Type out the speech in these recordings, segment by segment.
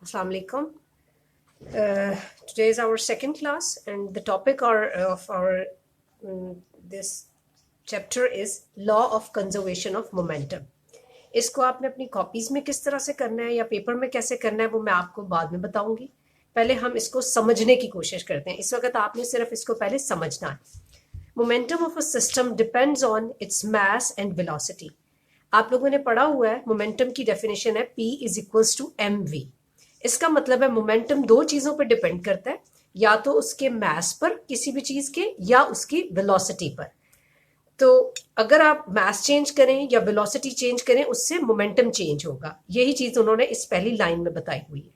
Assalamu alaikum. Today is our second class, and the topic of our this chapter is law of conservation of momentum. इसको आपने अपनी copies में किस तरह से करना है या पेपर में कैसे करना है वो मैं आपको बाद में बताऊंगी. पहले हम इसको समझने की कोशिश करते हैं. इस वक्त आपने सिर्फ इसको पहले समझना है. Momentum of a system depends on its mass and velocity. आप लोगों ने पढ़ा हुआ है मोमेंटम की डेफिनेशन है P is equals to mv. इसका मतलब है मोमेंटम दो चीजों पर डिपेंड करता है, या तो उसके मास पर किसी भी चीज के या उसकी वेलोसिटी पर. तो अगर आप मास चेंज करें या वेलोसिटी चेंज करें उससे मोमेंटम चेंज होगा. यही चीज उन्होंने इस पहली लाइन में बताई हुई है.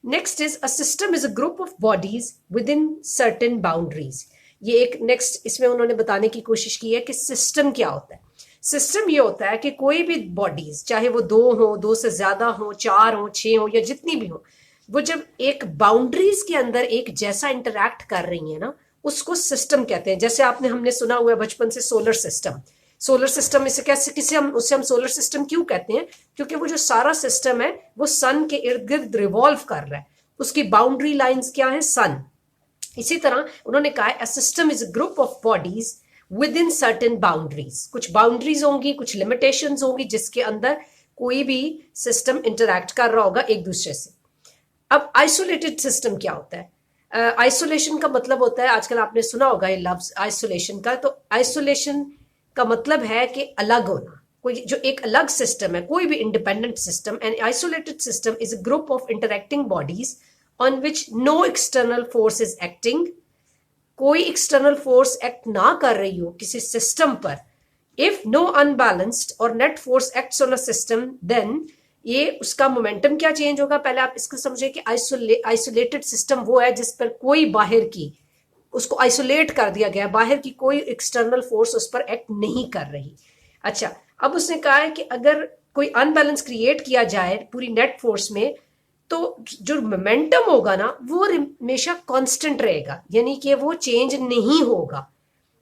Next is a system is a group of bodies with in certain boundaries. ये एक नेक्स्ट इसमें उन्होंने बताने की कोशिश की है कि सिस्टम क्या होता है. सिस्टम ये होता है कि कोई भी बॉडीज, चाहे वो दो से ज्यादा हो, चार हो, छह हो या जितनी भी हो, वो जब एक बाउंड्रीज के अंदर एक जैसा इंटरैक्ट कर रही है ना, उसको सिस्टम कहते हैं. जैसे आपने हमने सुना हुआ है बचपन से सोलर सिस्टम. सोलर सिस्टम इसे कैसे किसे हम उसे हम सोलर सिस्टम क्यों कहते हैं? क्योंकि वो जो सारा सिस्टम है वो सन के इर्द गिर्द रिवॉल्व कर रहा है. उसकी बाउंड्री लाइंस क्या है? सन. इसी तरह उन्होंने कहा है system is a group of bodies with in certain boundaries. कुछ बाउंड्रीज होंगी, कुछ लिमिटेशंस होंगी जिसके अंदर कोई भी सिस्टम इंटरैक्ट कर रहा होगा एक दूसरे से. अब आइसोलेटेड सिस्टम क्या होता है? आइसोलेशन का मतलब होता है, आजकल आपने सुना होगा ये लफ्ज आइसोलेशन का. तो आइसोलेशन का मतलब है कि अलग होना. कोई जो एक अलग सिस्टम है, कोई भी independent system. And isolated system is a group of interacting bodies on which no external force is acting. कोई एक्सटर्नल फोर्स एक्ट ना कर रही हो किसी सिस्टम पर. इफ नो अनबैलेंस्ड और net force acts on a system, then ये उसका मोमेंटम क्या चेंज होगा. पहले आप इसको समझे कि आइसोलेटेड सिस्टम वो है जिस पर कोई बाहर की, उसको आइसोलेट कर दिया गया, बाहर की कोई एक्सटर्नल फोर्स उस पर एक्ट नहीं कर रही. अच्छा, अब उसने कहा है कि अगर कोई अनबैलेंस क्रिएट किया जाए पूरी नेट फोर्स में, तो जो मोमेंटम होगा ना वो हमेशा कांस्टेंट रहेगा, यानी कि वो चेंज नहीं होगा.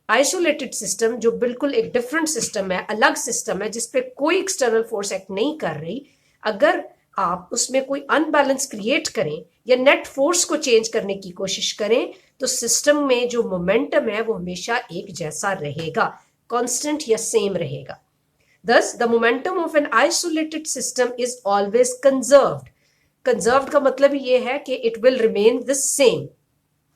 आइसोलेटेड सिस्टम जो बिल्कुल एक डिफरेंट सिस्टम है, अलग सिस्टम है जिसपे कोई एक्सटर्नल फोर्स एक्ट नहीं कर रही, अगर आप उसमें कोई अनबैलेंस क्रिएट करें या नेट फोर्स को चेंज करने की कोशिश करें, तो सिस्टम में जो मोमेंटम है वो हमेशा एक जैसा रहेगा, कांस्टेंट या सेम रहेगा. Thus, the momentum of an isolated system is always conserved. Conserved का मतलब ये है कि it will remain the same.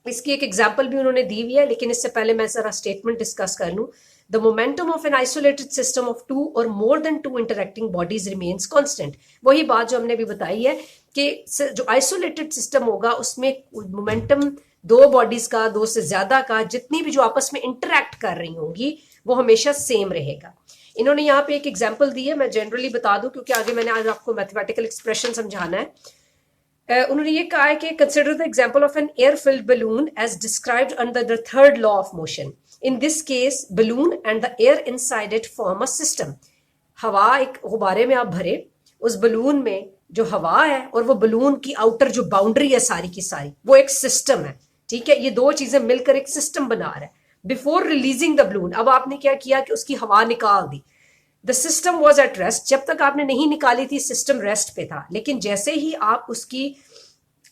इसकी एक एग्जाम्पल भी उन्होंने दी हुई है, लेकिन इससे पहले मैं जरा स्टेटमेंट डिस्कस कर लूं. The momentum of an isolated system of two और more than two interacting bodies remains constant. वही बात जो हमने भी बताई है कि जो आइसोलेटेड सिस्टम होगा उसमें मोमेंटम दो बॉडीज का, दो से ज्यादा का, जितनी भी जो आपस में इंटरैक्ट कर रही होंगी वो हमेशा सेम रहेगा. इन्होंने यहाँ पे एक एग्जाम्पल दी है, मैं जनरली बता दूं क्योंकि आगे मैंने आज आपको मैथमेटिकल एक्सप्रेशन समझाना है. उन्होंने ये कहा है कि consider the example of an air filled balloon as described under the third law of motion. In this case balloon and the air inside it form a system. हवा एक गुब्बारे में आप भरे, उस बलून में जो हवा है और वो बलून की आउटर जो बाउंड्री है सारी की सारी, वो एक सिस्टम है. ठीक है, ये दो चीजें मिलकर एक सिस्टम बना रहा है. बिफोर रिलीजिंग द बलून, अब आपने क्या किया कि उसकी हवा निकाल दी. The system was at rest. जब तक आपने नहीं निकाली थी सिस्टम रेस्ट पे था, लेकिन जैसे ही आप उसकी,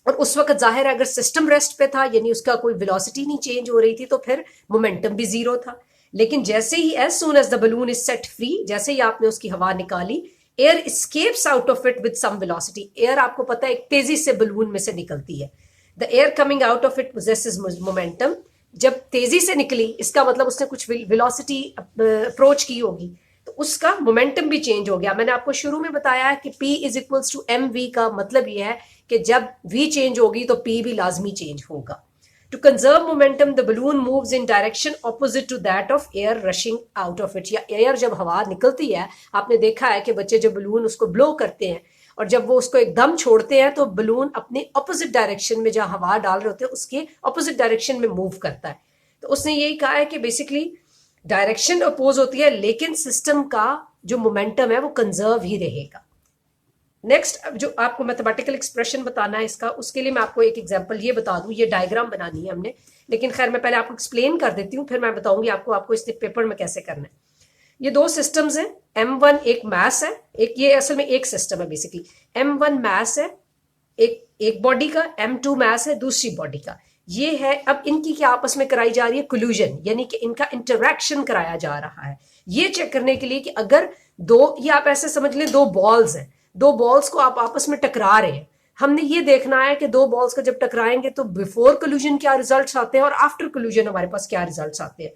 और उस वक्त जाहिर है अगर सिस्टम रेस्ट पे था यानी उसका कोई वेलोसिटी नहीं चेंज हो रही थी तो फिर मोमेंटम भी जीरो था. लेकिन जैसे ही as soon as the balloon is set free, जैसे ही आपने उसकी हवा निकाली, air escapes out of it with some velocity. Air आपको पता है एक तेजी से बलून में से निकलती है. The air coming out of it possesses momentum. जब तेजी से निकली इसका मतलब उसने कुछ वेलोसिटी अप्रोच की होगी, तो उसका मोमेंटम भी चेंज हो गया. मैंने आपको शुरू में बताया कि P is equals to mv का मतलब यह है कि जब v चेंज होगी तो P भी लाजमी चेंज होगा. To conserve momentum the balloon moves in direction opposite to that of air rushing out of it. या एयर जब हवा निकलती है, आपने देखा है कि बच्चे जब बलून उसको ब्लो करते हैं और जब वो उसको एकदम छोड़ते हैं तो बलून अपने ऑपोजिट डायरेक्शन में जहां हवा डाल रहे होते हैं उसके ऑपोजिट डायरेक्शन में मूव करता है. तो उसने यही कहा है कि बेसिकली डायरेक्शन अपोज होती है लेकिन सिस्टम का जो मोमेंटम है वो कंजर्व ही रहेगा. नेक्स्ट, अब जो आपको मैथमेटिकल एक्सप्रेशन बताना है इसका, उसके लिए मैं आपको एक एग्जांपल ये बता दूं. ये डायग्राम बनानी है हमने, लेकिन खैर मैं पहले आपको एक्सप्लेन कर देती हूँ, फिर मैं बताऊंगी आपको इस पेपर में कैसे करना है. ये दो सिस्टम्स हैं. M1 एक मास है, एक ये असल में एक सिस्टम है बेसिकली. M1 मास है, एक एक बॉडी का, m2 मास है दूसरी बॉडी का, ये है। अब इनकी क्या आपस में कराई जा रही है? कोल्यूजन, यानी कि इनका इंटरेक्शन कराया जा रहा है, ये चेक करने के लिए कि अगर दो, ये आप ऐसे समझ लें, दो बॉल्स हैं, दो बॉल्स को आप आपस में टकरा रहे हैं, हमने ये देखना है कि दो बॉल्स को जब टकराएंगे तो बिफोर कोल्यूजन क्या रिजल्ट्स आते हैं और आफ्टर कोल्यूजन हमारे पास क्या रिजल्ट्स आते हैं।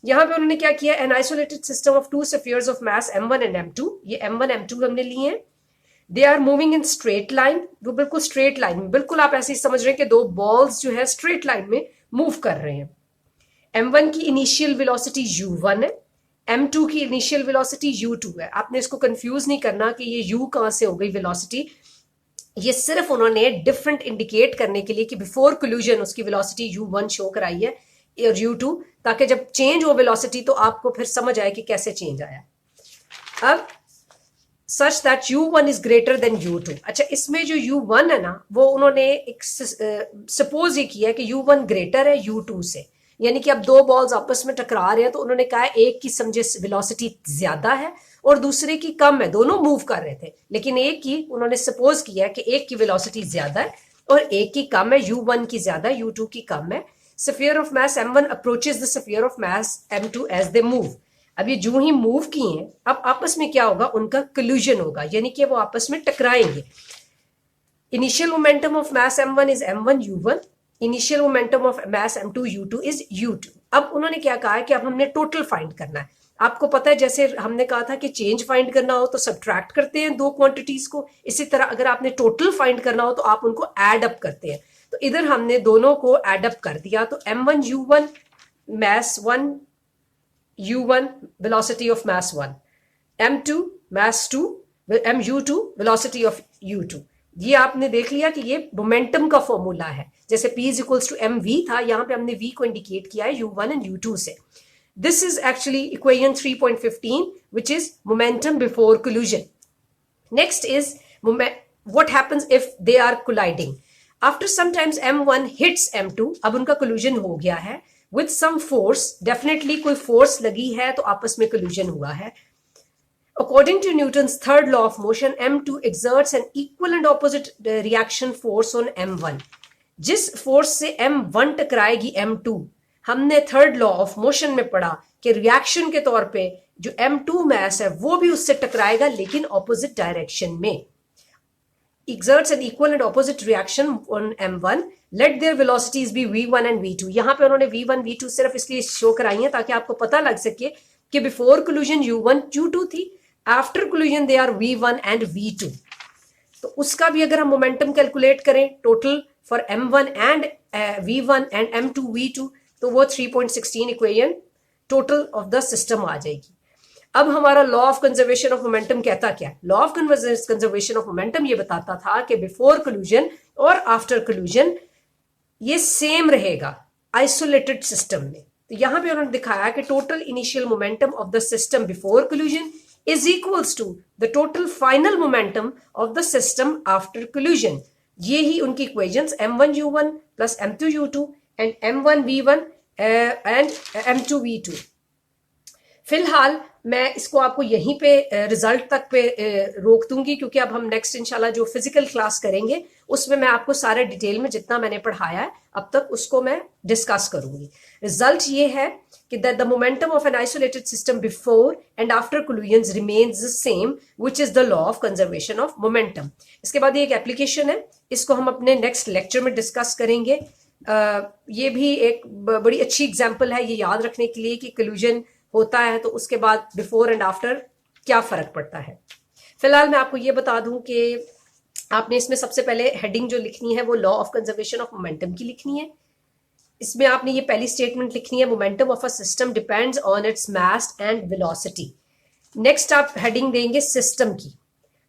यहां पे उन्होंने क्या किया, an isolated system of two spheres of mass m1 and m2, ये m1 m2 हमने लिए हैं, they are moving in straight line, वो बिल्कुल स्ट्रेट लाइन में, बिल्कुल आप ऐसे ही समझ रहे हैं कि दो बॉल्स जो है स्ट्रेट लाइन में मूव कर रहे हैं। m1 की इनिशियल वेलोसिटी u1 है, m2 की इनिशियल वेलोसिटी u2 है। आपने इसको कंफ्यूज नहीं करना कि ये u कहां से हो गई वेलोसिटी, ये सिर्फ उन्होंने डिफरेंट इंडिकेट करने के लिए कि बिफोर कोल्यूजन उसकी वेलोसिटी u1 शो कराई है और u2, ताकि जब चेंज हो वेलोसिटी तो आपको फिर समझ आए कि कैसे चेंज आया। अब such that u1 is greater than u2। अच्छा, इसमें जो u1 है ना, वो उन्होंने एक सपोज ये किया है कि u1 ग्रेटर है u2 से, यानी कि अब दो बॉल्स आपस में टकरा रहे हैं तो उन्होंने कहा एक की समझे वेलोसिटी ज्यादा है और दूसरे की कम है, दोनों मूव कर रहे थे, लेकिन एक की उन्होंने सपोज किया कि एक की वेलोसिटी ज्यादा है और एक की कम है, u1 की ज्यादा है u2 की कम है। Sphere of mass m1 approaches the sphere of mass m2 as they move. अब ये जो ही मूव किए हैं, अब आपस में क्या होगा, उनका कोल्यूजन होगा, यानी कि वो आपस में टकराएंगे। Initial momentum of mass m1 is m1 u1, initial momentum of mass m2 u2 is u2। अब उन्होंने क्या कहा है कि अब हमने टोटल फाइंड करना है। आपको पता है जैसे हमने कहा था कि चेंज फाइंड करना हो तो सब्ट्रैक्ट करते हैं दो क्वांटिटीज को, इसी तरह अगर आपने टोटल फाइंड करना हो तो आप उनको एड अप करते हैं। तो इधर हमने दोनों को एड अप कर दिया, तो m1 u1 mass 1 u1 velocity of mass 1, m2 mass 2 mu2 velocity of u2। ये आपने देख लिया कि ये मोमेंटम का फॉर्मूला है, जैसे p is equals to mv था, यहां पे हमने v को इंडिकेट किया है u1 एंड u2 से। This is actually equation 3.15, which is momentum before collision. Next is what happens if they are colliding. After sometimes m1 hits m2, अब उनका collision हो गया है with some force, definitely कोई force लगी है तो आपस में collision हुआ है। According to Newton's third law of motion, m2 exerts an equal and opposite reaction force on m1. जिस force से m1 टकराएगी m2, हमने थर्ड लॉ ऑफ मोशन में पढ़ा कि रिएक्शन के तौर पे जो m2 मास है वो भी उससे टकराएगा लेकिन ऑपोजिट डायरेक्शन में। exerts an equal and opposite reaction on m1, let their velocities be v1 and v2। यहां पे उन्होंने v1 v2 सिर्फ इसलिए शो कराई है ताकि आपको पता लग सके कि बिफोर कोल्यूजन u1 u2 थी, after collision they are v1 and v2। तो उसका भी अगर हम मोमेंटम कैलकुलेट करें total for m1 and v1 and m2 v2, तो वो 3.16 equation total of the system आ जाएगी। अब हमारा law of conservation of momentum कहता क्या है? Law of conservation of momentum ये बताता था कि बिफोर कोल्यूजन और आफ्टर कोल्यूजन ये सेम रहेगा आइसोलेटेड सिस्टम में। तो यहां पे उन्होंने दिखाया कि total initial momentum of the system before collision is equals to the total final momentum of the system after collision. ये ही उनकी equations m1 u1 plus m2 u2 and m1 v1 and m2 v2। फिलहाल मैं इसको आपको यहीं पे result तक पे रोक दूंगी, क्योंकि अब हम नेक्स्ट इंशाल्लाह जो फिजिकल क्लास करेंगे उसमें मैं आपको सारे डिटेल में जितना मैंने पढ़ाया है अब तक उसको मैं डिस्कस करूंगी। रिजल्ट ये है कि that the momentum of an isolated system before and after collusion remains the same, which is the law of conservation of momentum. इसके बाद ये एक एप्लीकेशन है, इसको हम अपने नेक्स्ट लेक्चर में डिस्कस करेंगे। ये भी एक बड़ी अच्छी एग्जाम्पल है ये याद रखने के लिए कि कोल्यूजन होता है तो उसके बाद बिफोर एंड आफ्टर क्या फर्क पड़ता है। फिलहाल मैं आपको ये बता दूं कि आपने इसमें सबसे पहले हेडिंग जो लिखनी है वो law of conservation of momentum की लिखनी है। इसमें आपने ये पहली स्टेटमेंट लिखनी है, momentum of a system depends on its mass and velocity. Next आप हेडिंग देंगे सिस्टम की,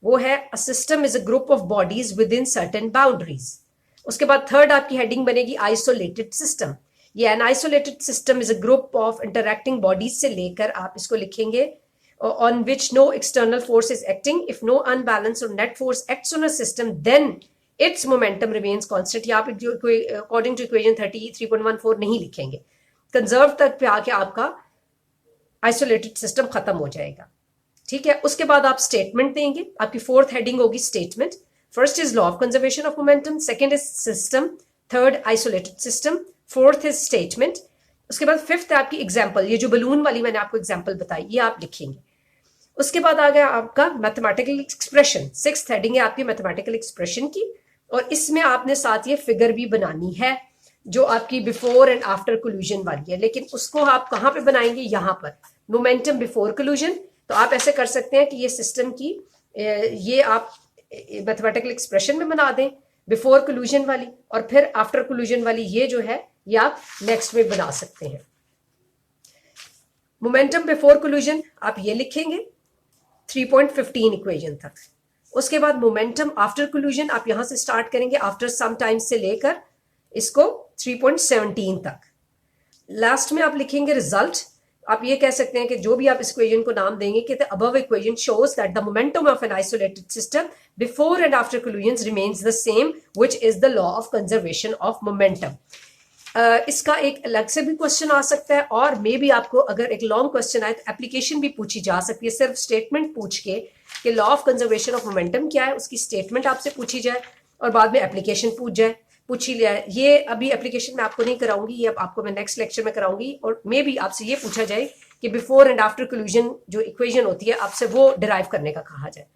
वो है a system is a group of bodies with in certain boundaries. उसके बाद थर्ड आपकी हेडिंग बनेगी आइसोलेटेड सिस्टम। ये N isolated system is a group of interacting bodies से लेकर आप इसको लिखेंगे on which no external force is acting. If no unbalanced or net force acts on a system, then its momentum remains constant। या आप according to equation 33.14 नहीं लिखेंगे, conserve तक पे आके आपका आइसोलेटेड सिस्टम खत्म हो जाएगा। ठीक है, उसके बाद आप स्टेटमेंट देंगे, आपकी फोर्थ हेडिंग होगी statement. First is law of conservation of momentum, second is system, third isolated system, fourth is statement. उसके बाद फिफ्थ है आपकी एग्जाम्पल, ये जो बलून वाली मैंने आपको एग्जाम्पल बताई ये आप लिखेंगे। उसके बाद आ गया आपका मैथमेटिकल एक्सप्रेशन, सिक्स्थ हेडिंग है आपकी मैथमेटिकल एक्सप्रेशन की, और इसमें आपने साथ ये फिगर भी बनानी है जो आपकी बिफोर एंड आफ्टर कोल्यूजन वाली है, लेकिन उसको आप कहाँ पे बनाएंगे, यहाँ पर मोमेंटम बिफोर कोल्यूजन। तो आप ऐसे कर सकते हैं कि ये सिस्टम की ये आप मैथमेटिकल एक्सप्रेशन में बना दें बिफोर कोल्यूजन वाली, और फिर आफ्टर कोल्यूजन वाली ये जो है ये आप नेक्स्ट में बना सकते हैं। मोमेंटम बिफोर कोल्यूजन आप ये लिखेंगे 3.15 इक्वेशन तक। उसके बाद मोमेंटम आफ्टर कोल्यूजन आप यहां से स्टार्ट करेंगे आफ्टर सम टाइम से लेकर इसको 3.17 तक। लास्ट में आप लिखेंगे रिजल्ट। आप ये कह सकते हैं कि जो भी आप इस इक्वेशन को नाम देंगे कि the above equation shows that the momentum of an isolated system before and after collusion remains the same which is the law of conservation of momentum. इसका एक अलग से भी क्वेश्चन आ सकता है, और मे बी आपको अगर एक लॉन्ग क्वेश्चन आए तो एप्लीकेशन भी पूछी जा सकती है, सिर्फ स्टेटमेंट पूछ के कि law of conservation of momentum क्या है उसकी स्टेटमेंट आपसे पूछी जाए और बाद में एप्लीकेशन पूछी जाए। ये अभी एप्लीकेशन में आपको नहीं कराऊंगी, ये अब आपको मैं नेक्स्ट लेक्चर में कराऊंगी। और मे बी आपसे ये पूछा जाए कि बिफोर एंड आफ्टर कोल्यूजन जो इक्वेशन होती है आपसे वो डिराइव करने का कहा जाए।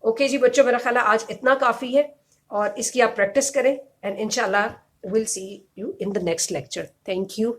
ओके जी बच्चों, मेरा ख्याल है आज इतना काफ़ी है और इसकी आप प्रैक्टिस करें, एंड इंशाल्लाह we'll see you in the next lecture. Thank you.